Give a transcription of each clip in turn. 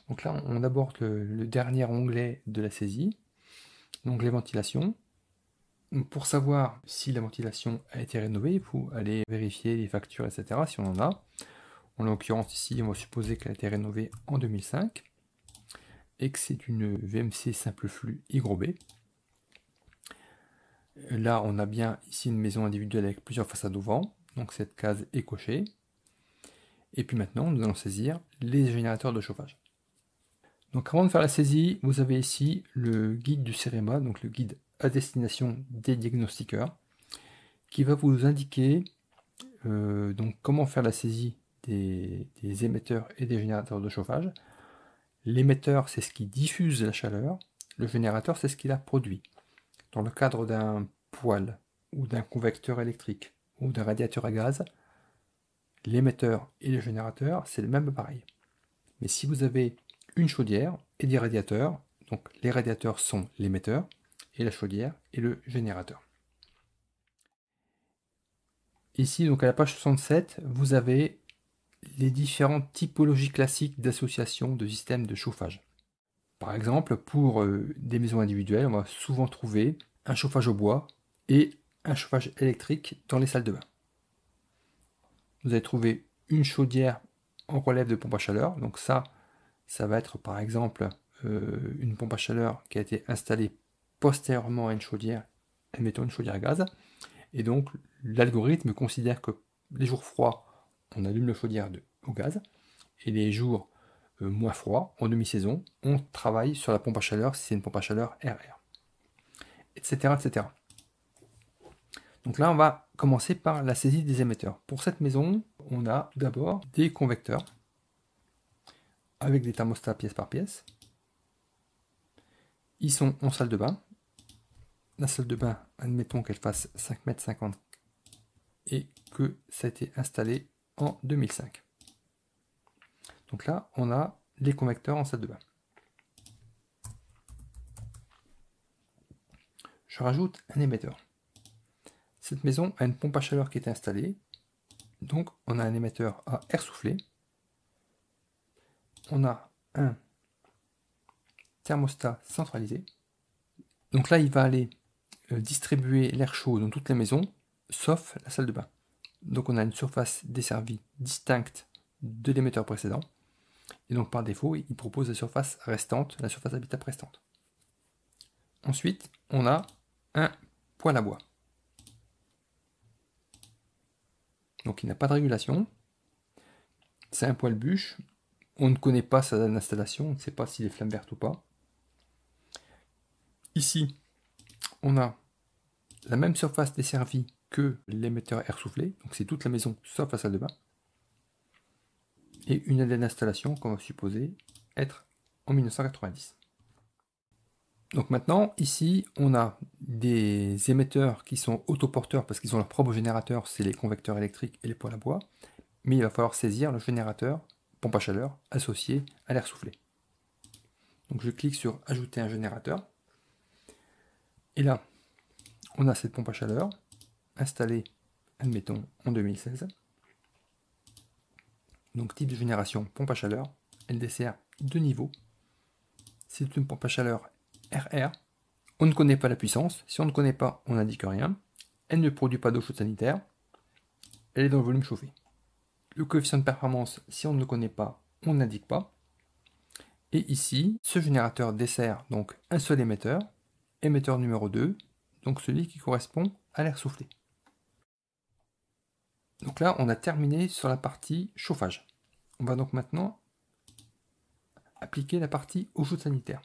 Donc là, on aborde le dernier onglet de la saisie, l'onglet ventilation. Donc pour savoir si la ventilation a été rénovée, il faut aller vérifier les factures, etc. si on en a. En l'occurrence ici, on va supposer qu'elle a été rénovée en 2005 et que c'est une VMC simple flux Y-B. Là, on a bien ici une maison individuelle avec plusieurs façades au vent, donc cette case est cochée. Et puis maintenant, nous allons saisir les générateurs de chauffage. Donc avant de faire la saisie, vous avez ici le guide du CEREMA, donc le guide à destination des diagnostiqueurs, qui va vous indiquer donc comment faire la saisie des émetteurs et des générateurs de chauffage. L'émetteur, c'est ce qui diffuse la chaleur, le générateur, c'est ce qui la produit. Dans le cadre d'un poêle ou d'un convecteur électrique ou d'un radiateur à gaz, l'émetteur et le générateur, c'est le même appareil. Mais si vous avez une chaudière et des radiateurs, donc les radiateurs sont l'émetteur et la chaudière est le générateur. Ici, donc à la page 67, vous avez les différentes typologies classiques d'association de systèmes de chauffage. Par exemple, pour des maisons individuelles, on va souvent trouver un chauffage au bois et un chauffage électrique dans les salles de bain. Vous allez trouver une chaudière en relève de pompe à chaleur, donc ça va être par exemple une pompe à chaleur qui a été installée postérieurement à une chaudière, admettons une chaudière à gaz, et donc l'algorithme considère que les jours froids, on allume la chaudière au gaz, et les jours moins froids, en demi-saison, on travaille sur la pompe à chaleur si c'est une pompe à chaleur RR, etc., etc. Donc là, on va commencer par la saisie des émetteurs. Pour cette maison, on a d'abord des convecteurs avec des thermostats pièce par pièce. Ils sont en salle de bain. La salle de bain, admettons qu'elle fasse 5,50 m et que ça a été installé en 2005. Donc là, on a les convecteurs en salle de bain. Je rajoute un émetteur. Cette maison a une pompe à chaleur qui est installée. Donc on a un émetteur à air soufflé. On a un thermostat centralisé. Donc là, il va aller distribuer l'air chaud dans toute la maison, sauf la salle de bain. Donc on a une surface desservie distincte de l'émetteur précédent. Et donc par défaut, il propose la surface restante, la surface habitable restante. Ensuite, on a un poêle à bois. Donc il n'a pas de régulation. C'est un poêle bûche. On ne connaît pas sa installation, on ne sait pas s'il est flamme verte ou pas. Ici, on a la même surface desservie que l'émetteur air soufflé, donc c'est toute la maison sauf la salle de bain. Et une année d'installation qu'on va supposer être en 1990. Donc maintenant, ici, on a des émetteurs qui sont autoporteurs parce qu'ils ont leur propre générateur, c'est les convecteurs électriques et les poêles à bois. Mais il va falloir saisir le générateur pompe à chaleur associé à l'air soufflé. Donc je clique sur ajouter un générateur. Et là, on a cette pompe à chaleur installée, admettons, en 2016. Donc type de génération pompe à chaleur, elle dessert deux niveaux. C'est une pompe à chaleur RR. On ne connaît pas la puissance. Si on ne connaît pas, on n'indique rien. Elle ne produit pas d'eau chaude sanitaire. Elle est dans le volume chauffé. Le coefficient de performance, si on ne le connaît pas, on n'indique pas. Et ici, ce générateur dessert donc un seul émetteur, émetteur numéro 2, donc celui qui correspond à l'air soufflé. Donc là, on a terminé sur la partie chauffage. On va donc maintenant appliquer la partie eau chaude sanitaire.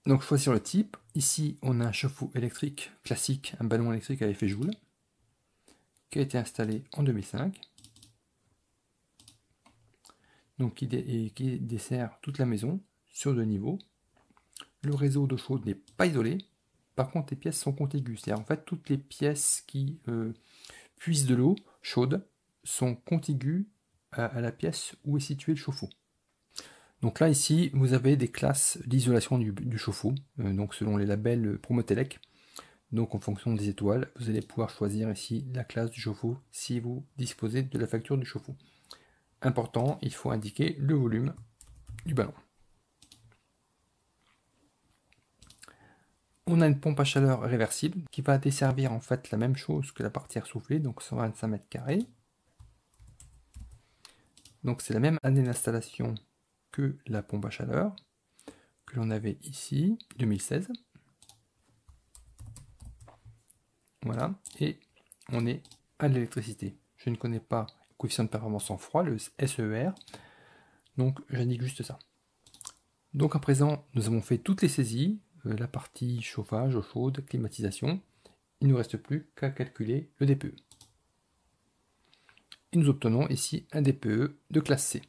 Donc choisir le type. Ici, on a un chauffe-eau électrique classique, un ballon électrique à effet Joule, qui a été installé en 2005. Donc qui dessert toute la maison sur deux niveaux. Le réseau d'eau chaude n'est pas isolé. Par contre, les pièces sont contiguës. C'est-à-dire en fait toutes les pièces qui puisent de l'eau chaude sont contiguës à la pièce où est situé le chauffe-eau. Donc là, ici, vous avez des classes d'isolation du chauffe-eau, donc selon les labels Promotelec. Donc en fonction des étoiles, vous allez pouvoir choisir ici la classe du chauffe-eau si vous disposez de la facture du chauffe-eau. Important, il faut indiquer le volume du ballon. On a une pompe à chaleur réversible qui va desservir en fait la même chose que la partie air soufflé, donc 125 mètres carrés. Donc c'est la même année d'installation que la pompe à chaleur que l'on avait ici, 2016. Voilà, et on est à l'électricité. Je ne connais pas le coefficient de performance en froid, le SER, donc j'indique juste ça. Donc à présent, nous avons fait toutes les saisies, la partie chauffage, eau chaude, climatisation. Il ne nous reste plus qu'à calculer le DPE. Et nous obtenons ici un DPE de classe C.